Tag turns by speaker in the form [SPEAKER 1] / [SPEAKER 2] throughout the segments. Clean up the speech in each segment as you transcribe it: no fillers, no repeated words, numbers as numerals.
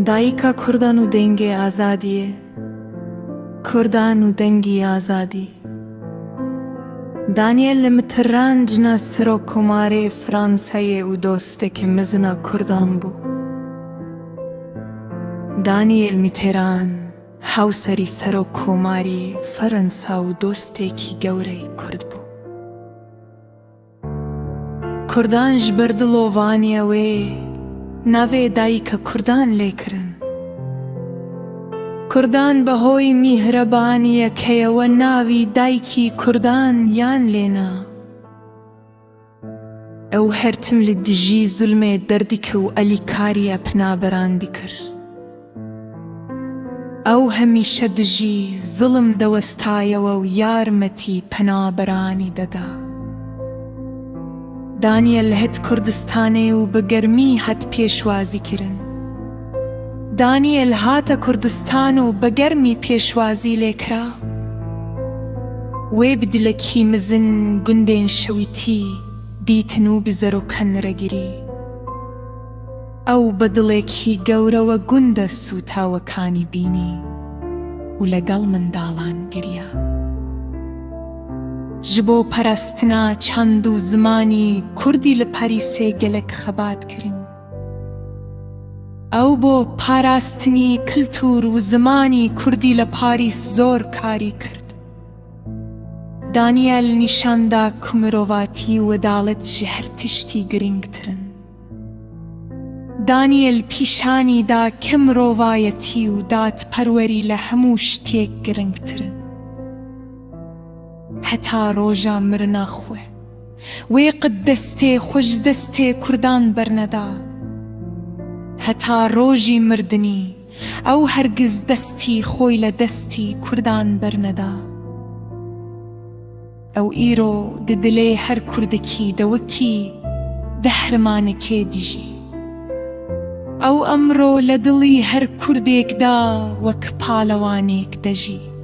[SPEAKER 1] دایکا کوردان و دەنگی ئازادیە، کوردان و دەنگی ئازادی. دانیێل لە متڕانجنا سەرۆک کۆمارێ فرانسەیە و دۆستێکی مزنە کوردان بوو. دانیێل میتێران هاوسەری سەرۆک کۆماری فەرەنسا و دۆستێکی گەورەی کورد بوو. کوردان ji ber dilovaniya wê navê dayîka Kurdan lêkirin. Kurdan bi hoî mîhrebaniyekeyê we navî dayikî Kurdan yan lêna. Ew her tim li dijî zulmê derdike û alîkariya pinaberan dikir. Ew hemîşe dijî zulm dewestayewe û yarmetî penaberanî deda. دانیێل هەت کوردستانê û bi germî het pêşwazî kirin. دانیێل هاتە کوردستان û bi germî pêşwazî lêkira. Wê bi dilekî mizin gundên şewîtî dîtin û bi zerokan regirî. Ew bi dilekî gewre we gund e sûtawekanî bînî û legal mindalan giriya. Ji bo parastina çand û zimanî Kurdî li Parîsê gelek xebat kirin. Ew bo parastinî kultûr û zimanî Kurdî li Parîs zor karî kird. Daniyêl nîşan da ku mirovatî û edalet ji her tiştî giringtirin. Daniyêl pîşanî da ke mirovayetî û dadperwerî li hemû ştêk giringtirin. Heta roja mirina xwe wê qid destê xwe ji destê Kurdan berneda. Heta rojî mirdinî ew hergiz destî xwe li destî Kurdan berneda. Ew îro di dilê her Kurdekî de wekî dehrimanekê dijî. Ew emro li dilî her Kurdêk da wek palewanêk dejî.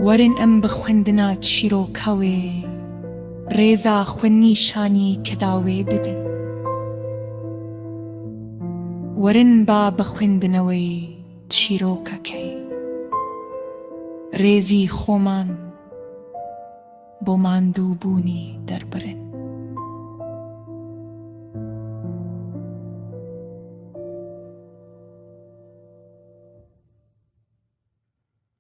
[SPEAKER 1] Werin em bi xwendina çîroka wê rêza xwe nîşanî keda wê bidin. Werin ba bi xwendina wê çîrokekê rêzî xweman bo mandûbûnî derbirin.